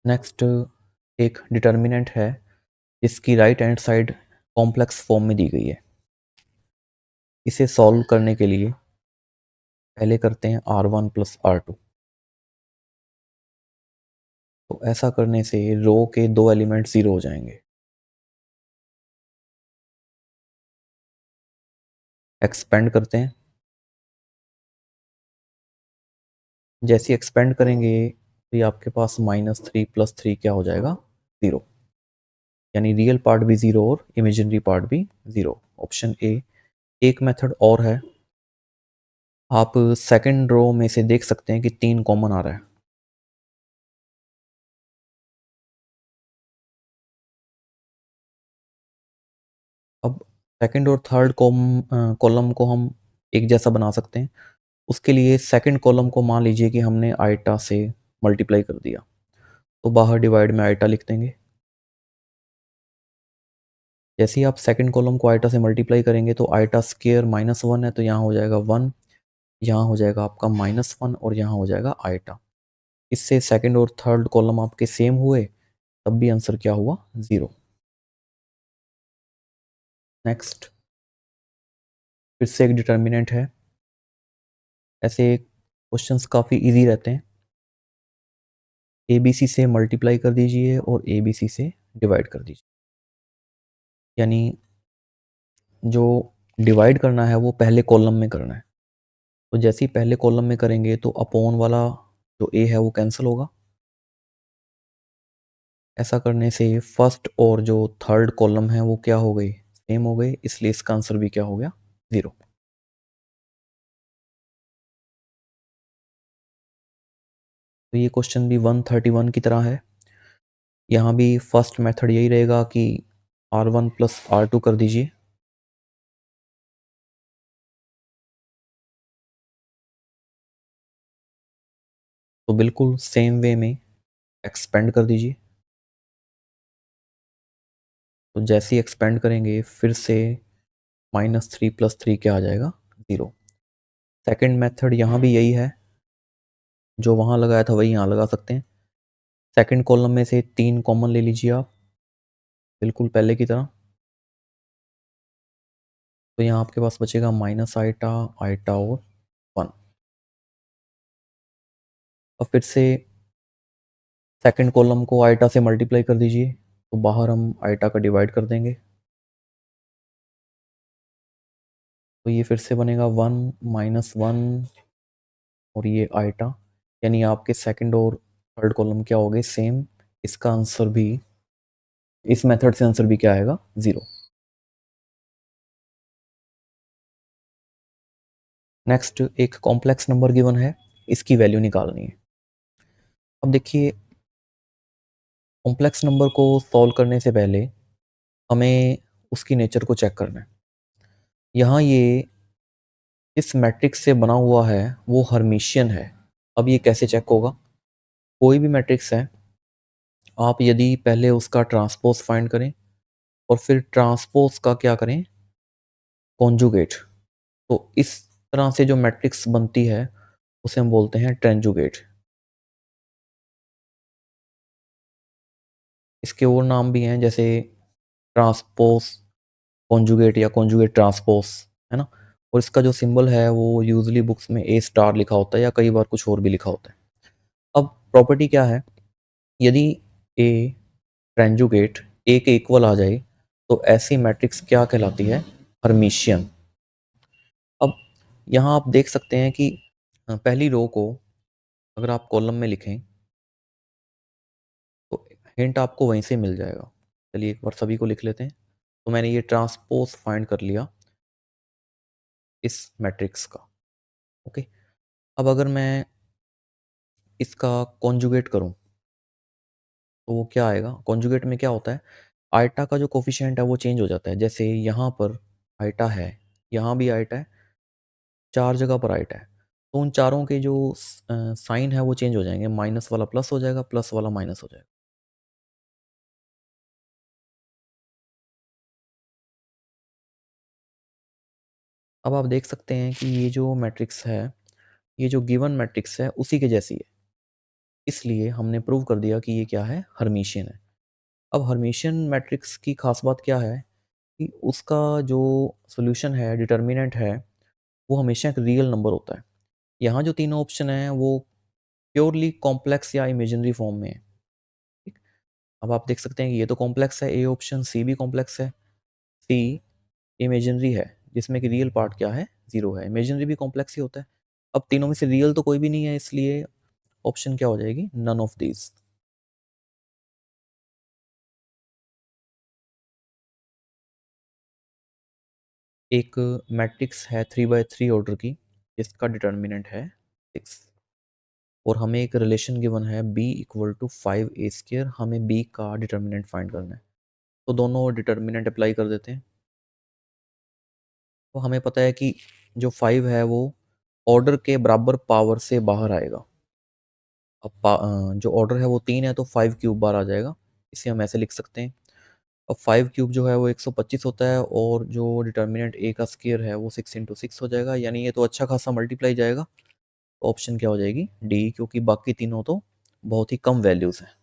Next एक determinant है जिसकी right hand side complex form में दी गई है। इसे सॉल्व करने के लिए पहले करते हैं R1 प्लस R2। तो ऐसा करने से रो के दो एलिमेंट ज़ीरो हो जाएंगे। एक्सपेंड करते हैं। जैसे एक्सपेंड करेंगे तो ये आपके पास -3 + 3 क्या हो जाएगा, 0। यानी रियल पार्ट भी 0 और इमेजिनरी पार्ट भी 0। Option A. एक मेथड और है, आप सेकंड रो में से देख सकते हैं कि 3 कॉमन आ रहा है। अब सेकंड और थर्ड कॉलम को हम एक जैसा बना सकते हैं। उसके लिए सेकंड कॉलम को मान लीजिए कि हमने आइटा से मल्टीप्लाई कर दिया, तो बाहर डिवाइड में आइटा लिख देंगे। जैसे ही आप सेकंड कॉलम को आइटा से मल्टीप्लाई करेंगे तो आइटा स्क्वायर -1 है, तो यहाँ हो जाएगा 1, यहाँ हो जाएगा आपका -1 और यहाँ हो जाएगा आइटा। इससे सेकंड और थर्ड कॉलम आपके सेम हुए, तब भी आंसर क्या हुआ, 0। नेक्स्ट फिर से एक डिटर्मिनेंट है। ऐसे क्वेश्चंस काफ़ी इजी रहते हैं। ABC से मल्टीप्लाई कर दीजिए और ABC से डिवाइड कर दीजिए। यानी जो डिवाइड करना है वो पहले कॉलम में करना है। तो जैसे ही पहले कॉलम में करेंगे तो अपॉन वाला जो A है वो कैंसिल होगा। ऐसा करने से फर्स्ट और जो थर्ड कॉलम है वो क्या हो गई, सेम हो गई, इसलिए इसका आंसर भी क्या हो गया, 0। तो ये क्वेश्चन भी 131 की तरह है। यहाँ भी फर्स्ट मेथड यही रहेगा कि R1 प्लस R2 कर दीजिए। तो बिल्कुल सेम वे में एक्सपेंड कर दीजिए। तो जैसे ही एक्सपेंड करेंगे फिर से -3 + 3 क्या आ जाएगा, 0। सेकंड मेथड यहाँ भी यही है, जो वहाँ लगाया था वही यहाँ लगा सकते हैं। सेकंड कॉलम में से 3 कॉमन ले लीजिए आप, बिल्कुल पहले की तरह। तो यहाँ आपके पास बचेगा माइनस आइटा, आइटा और 1। अब फिर से सेकंड कॉलम को आइटा से मल्टीप्लाई कर दीजिए, तो बाहर हम आइटा का डिवाइड कर देंगे। तो ये फिर से बनेगा 1 -1 और ये आइटा, यानी आपके सेकंड और थर्ड कॉलम क्या हो गए, सेम। इसका आंसर भी, इस मेथड से आंसर भी क्या आएगा, 0। नेक्स्ट एक कॉम्प्लेक्स नंबर गिवन है, इसकी वैल्यू निकालनी है। अब देखिए, कॉम्प्लेक्स नंबर को सॉल्व करने से पहले हमें उसकी नेचर को चेक करना है। यहाँ ये इस मैट्रिक्स से बना हुआ है वो हर्मिशियन है। अब ये कैसे चेक होगा, कोई भी मैट्रिक्स है, आप यदि पहले उसका ट्रांसपोज फाइंड करें और फिर ट्रांसपोज का क्या करें, कॉन्जुगेट, तो इस तरह से जो मैट्रिक्स बनती है उसे हम बोलते हैं ट्रेंजुगेट। इसके और नाम भी हैं, जैसे ट्रांसपोज कॉन्जुगेट या कॉन्जुगेट ट्रांसपोज, है ना। और इसका जो सिंबल है वो यूजुअली बुक्स में A* लिखा होता है या कई बार कुछ और भी लिखा होता है। अब प्रॉपर्टी क्या है, यदि ए ट्रेंजुगेट ए के इक्वल आ जाए तो ऐसी मैट्रिक्स क्या कहलाती है, हर्मिशियन। अब यहाँ आप देख सकते हैं कि पहली रो को अगर आप कॉलम में लिखें तो हिंट आपको वहीं से मिल जाएगा। चलिए एक बार सभी को लिख लेते हैं। तो मैंने ये ट्रांसपोज फाइंड कर लिया इस मैट्रिक्स का, ओके। अब अगर मैं इसका कॉन्जुगेट करूं तो वो क्या आएगा, कॉन्जुगेट में क्या होता है, आइटा का जो कोफिशिएंट है वो चेंज हो जाता है। जैसे यहाँ पर आइटा है, यहाँ भी आइटा है, 4 जगह पर आइटा है, तो उन चारों के जो साइन है वो चेंज हो जाएंगे, माइनस वाला प्लस हो जाएगा, प्लस वाला माइनस हो जाएगा। अब आप देख सकते हैं कि ये जो मैट्रिक्स है, ये जो गिवन मैट्रिक्स है उसी के जैसी है। इसलिए हमने प्रूव कर दिया कि ये क्या है, हर्मिशियन है। अब हर्मिशियन मैट्रिक्स की खास बात क्या है कि उसका जो सॉल्यूशन है, डिटर्मिनेंट है, वो हमेशा एक रियल नंबर होता है। यहाँ जो तीनों ऑप्शन हैं वो प्योरली कॉम्प्लेक्स या इमेजिनरी फॉर्म में है। ठीक। अब आप देख सकते हैं कि ये तो कॉम्प्लेक्स है, ए ऑप्शन, सी भी कॉम्प्लेक्स है, सी इमेजिनरी है जिसमें कि रियल पार्ट क्या है, जीरो है। इमेजिनरी भी कॉम्प्लेक्स ही होता है। अब तीनों में से रियल तो कोई भी नहीं है, इसलिए ऑप्शन क्या हो जाएगी, नन ऑफ दीज। एक मैट्रिक्स है 3 by 3 ऑर्डर की जिसका डिटर्मिनेंट है 6, और हमें एक रिलेशन गिवन है b इक्वल टू 5a²। हमें b का डिटर्मिनेंट फाइंड करना है, तो दोनों डिटर्मिनेंट अप्लाई कर देते हैं। तो हमें पता है कि जो 5 है वो ऑर्डर के बराबर पावर से बाहर आएगा। अब जो ऑर्डर है वो 3 है तो 5 क्यूब बार आ जाएगा। इसे हम ऐसे लिख सकते हैं। अब 5 क्यूब जो है वो 125 होता है, और जो डिटर्मिनेंट a का स्क्वायर है वो 6 × 6 हो जाएगा, यानी ये तो अच्छा खासा मल्टीप्लाई जाएगा। ऑप्शन क्या हो जाएगी, डी, क्योंकि बाकी तीनों तो बहुत ही कम वैल्यूज हैं।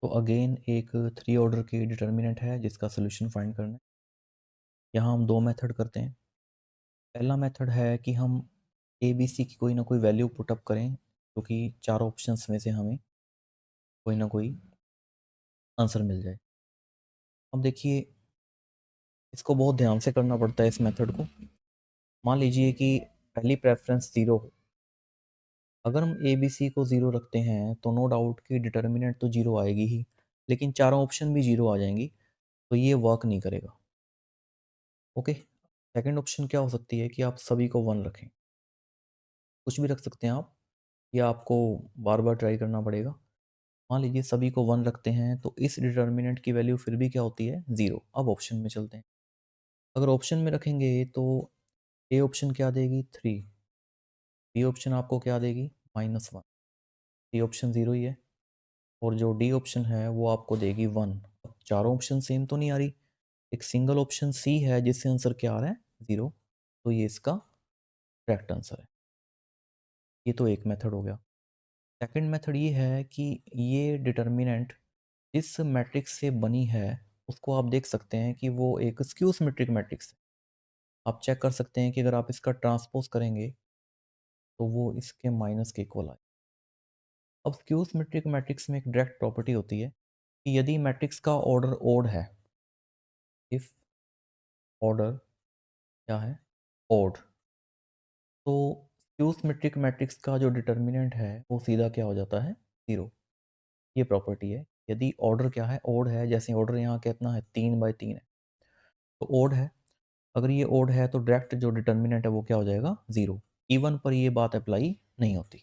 तो अगेन एक 3 ऑर्डर की डिटर्मिनेंट है जिसका सोल्यूशन फाइंड करना है। यहाँ हम दो मेथड करते हैं। पहला मेथड है कि हम ए बी सी की कोई ना कोई वैल्यू पुटअप करें, क्योंकि चारों ऑप्शंस में से हमें कोई ना कोई आंसर मिल जाए। अब देखिए, इसको बहुत ध्यान से करना पड़ता है इस मेथड को। मान लीजिए कि पहली प्रेफरेंस 0 हो। अगर हम ए बी सी को 0 रखते हैं तो नो डाउट कि डिटर्मिनेंट तो 0 आएगी ही, लेकिन चारों ऑप्शन भी 0 आ जाएंगी, तो ये वर्क नहीं करेगा। ओके। सेकंड ऑप्शन क्या हो सकती है कि आप सभी को 1 रखें। कुछ भी रख सकते हैं आप, या आपको बार बार ट्राई करना पड़ेगा। मान लीजिए सभी को 1 रखते हैं तो इस डिटर्मिनेंट की वैल्यू फिर भी क्या होती है, 0। अब ऑप्शन में चलते हैं। अगर ऑप्शन में रखेंगे तो ए ऑप्शन क्या देगी, 3। बी ऑप्शन आपको क्या देगी, -1। सी ऑप्शन 0 ही है, और जो डी ऑप्शन है वो आपको देगी 1। अब चारों ऑप्शन सेम तो नहीं आ रही, एक सिंगल ऑप्शन सी है जिससे आंसर क्या आ रहा है, 0। तो ये इसका करेक्ट आंसर है। ये तो एक मेथड हो गया। सेकंड मेथड ये है कि ये डिटर्मिनेंट जिस मैट्रिक्स से बनी है उसको आप देख सकते हैं कि वो एक स्क्यू सिमेट्रिक मैट्रिक्स है। आप चेक कर सकते हैं कि अगर आप इसका ट्रांसपोज करेंगे तो वो इसके माइनस के इक्वल आए। अब स्क्यू सिमेट्रिक मैट्रिक्स में एक डायरेक्ट प्रॉपर्टी होती है कि यदि मैट्रिक्स का ऑर्डर ओड है, इफ ऑर्डर क्या है, ओड, तो स्क्यू सिमेट्रिक मैट्रिक्स का जो डिटर्मिनेंट है वो सीधा क्या हो जाता है, 0। ये प्रॉपर्टी है। यदि ऑर्डर क्या है, ओड है, जैसे ऑर्डर यहाँ कितना है, 3 by 3 है, तो ओड है। अगर ये ओड है तो डायरेक्ट जो डिटर्मिनेंट है वो क्या हो जाएगा, 0। इवन पर ये बात अप्लाई नहीं होती।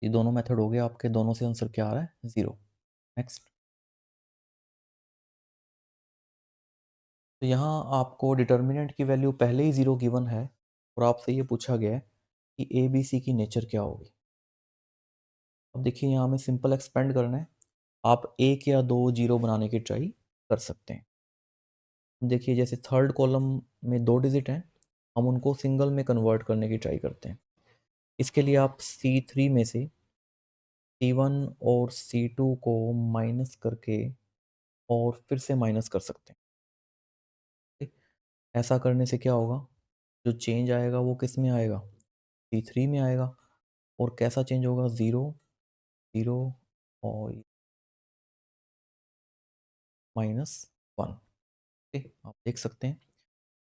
ये दोनों मेथड हो गए आपके, दोनों से आंसर क्या आ रहा है, 0। नेक्स्ट। तो यहाँ आपको डिटर्मिनेंट की वैल्यू पहले ही 0 गिवन है, और आपसे ये पूछा गया है कि ए बी सी की नेचर क्या होगी। अब देखिए, यहाँ हमें सिंपल एक्सपेंड करना है। आप एक या दो जीरो बनाने की ट्राई कर सकते हैं। देखिए, जैसे थर्ड कॉलम में 2 डिजिट हैं, हम उनको सिंगल में कन्वर्ट करने की ट्राई करते हैं। इसके लिए आप C3 में से C1 और C2 को माइनस करके और फिर से माइनस कर सकते हैं। ठीक? ऐसा करने से क्या होगा, जो चेंज आएगा वो किस में आएगा, C3 में आएगा। और कैसा चेंज होगा, 0 0 और -1। ठीक, आप देख सकते हैं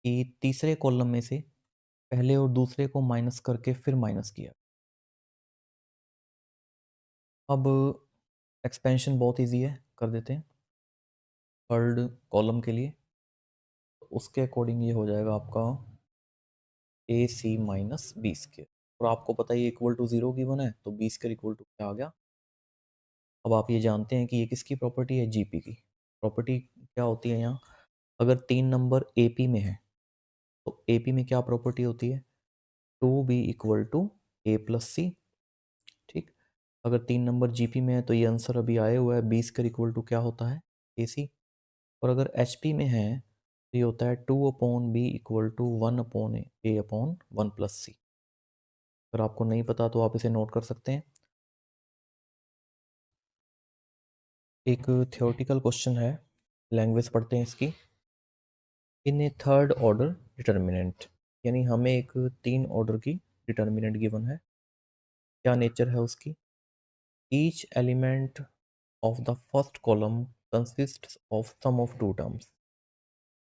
कि तीसरे कॉलम में से पहले और दूसरे को माइनस करके फिर माइनस किया। अब एक्सपेंशन बहुत इजी है, कर देते हैं थर्ड कॉलम के लिए। तो उसके अकॉर्डिंग ये हो जाएगा आपका ए सी माइनस बी स्केयर, और आपको पता है इक्वल टू 0 गिवन है, तो बी स्केयर इक्वल टू क्या आ गया। अब आप ये जानते हैं कि ये किसकी प्रॉपर्टी है, जीपी की। प्रॉपर्टी क्या होती है यहाँ, अगर 3 नंबर एपी में है तो एपी में क्या प्रॉपर्टी होती है, 2b equal to A plus C. ठीक। अगर 3 नंबर जीपी में है तो ये आंसर अभी आया हुआ है, बी स्क्वायर इक्वल टू क्या होता है, ए सी। और अगर एचपी में है तो ये होता है 2/b equal to 1/a/1 + c। अगर आपको नहीं पता तो आप इसे नोट कर सकते हैं। एक थियोरेटिकल क्वेश्चन है, लैंग्वेज पढ़ते हैं इसकी। इन ए थर्ड ऑर्डर डिटर्मिनेंट, यानी हमें एक 3 ऑर्डर की डिटर्मिनेंट गिवन है। क्या नेचर है उसकी? Each element of the first column consist of sum of 2 terms,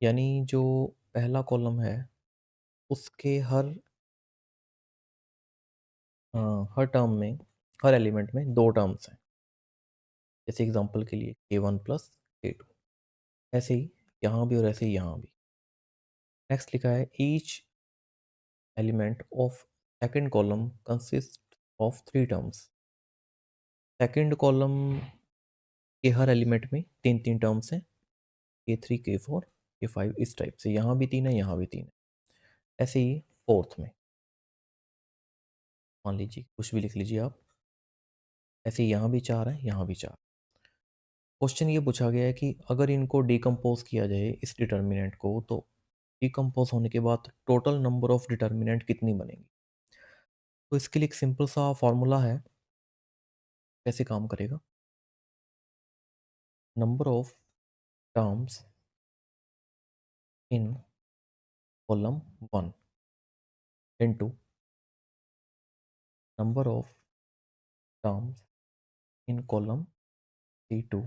यानी जो पहला कॉलम है उसके हर टर्म में, हर एलिमेंट में 2 टर्म्स हैं। जैसे एग्जांपल के लिए k1 + k2, ऐसे ही यहाँ भी और ऐसे ही यहाँ भी। नेक्स्ट लिखा है each element of second column consist of 3 terms. Second column के हर एलिमेंट में 3 टर्म्स हैं, k3 k4 k5, इस टाइप से। यहाँ भी 3 है, यहाँ भी 3 है। ऐसे ही फोर्थ में मान लीजिए कुछ भी लिख लीजिए आप। ऐसे ही यहाँ भी 4 है, यहाँ भी 4। क्वेश्चन ये पूछा गया है कि अगर इनको डिकम्पोज किया जाए इस डिटर्मिनेंट को, तो डिकम्पोज होने के बाद टोटल नंबर ऑफ डिटर्मिनेंट कितनी बनेगी। तो इसके लिए एक सिंपल सा फॉर्मूला है, कैसे काम करेगा। Number of terms in column 1 into number of terms in column C2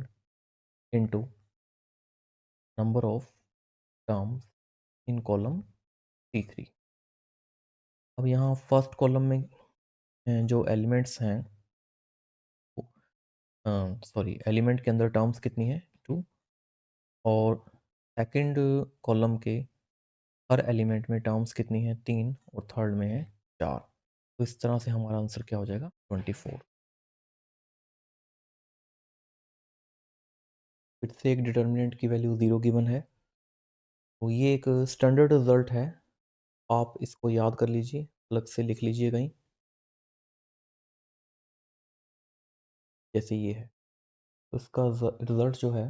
into number of terms in column C3। अब यहाँ फर्स्ट कॉलम में जो एलिमेंट्स हैं, सॉरी, एलिमेंट के अंदर टर्म्स कितनी है 2, और सेकंड कॉलम के हर एलिमेंट में टर्म्स कितनी है 3, और थर्ड में है 4। तो इस तरह से हमारा आंसर क्या हो जाएगा 24। फिर से एक डिटर्मिनेंट की वैल्यू 0 गिवन है, तो ये एक स्टैंडर्ड रिजल्ट है। आप इसको याद कर लीजिए, अलग से लिख लीजिए कहीं, जैसे ये है। तो इसका रिजल्ट जो है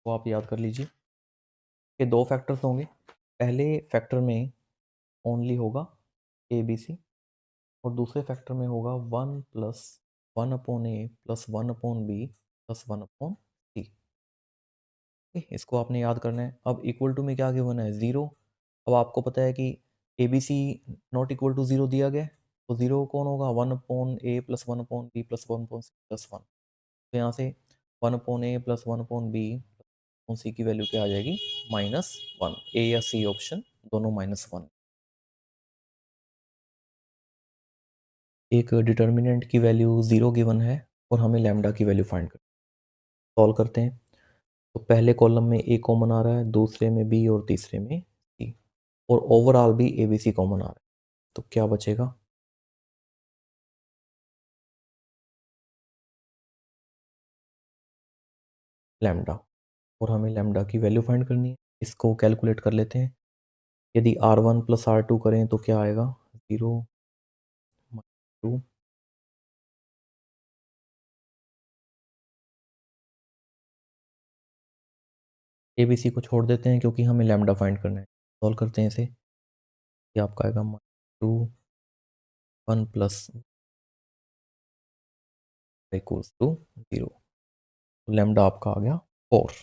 वो आप याद कर लीजिए कि 2 फैक्टर्स होंगे। पहले फैक्टर में ओनली होगा ABC, और दूसरे फैक्टर में होगा 1 + 1/a + 1/b + 1/c। इसको आपने याद करना है। अब इक्वल टू में क्या गिवन है 0। अब आपको पता है कि ABC नॉट इक्वल टू 0 दिया गया है, तो 0 कौन होगा 1/a + 1/b + 1/c + 1। तो यहाँ से 1/a + 1/b + c की वैल्यू क्या आ जाएगी -1। ए या सी ऑप्शन दोनों -1। एक डिटर्मिनेंट की वैल्यू 0 गिवन है और हमें लैम्डा की वैल्यू फाइंड कर सॉल्व करते हैं। तो पहले कॉलम में ए कॉमन आ रहा है, दूसरे में बी और तीसरे में सी, और ओवरऑल भी ए बी सी कॉमन आ रहा है। तो क्या बचेगा लैम्डा, और हमें लैम्डा की वैल्यू फाइंड करनी है। इसको कैलकुलेट कर लेते हैं। यदि R1 + R2 करें तो क्या आएगा 0 -2। ए बी सी को छोड़ देते हैं क्योंकि हमें लैम्डा फाइंड करना है। सॉल्व करते हैं इसे। ये आपका आएगा -2 1 + इक्वल्स टू 0। लैम्डा आपका आ गया 4।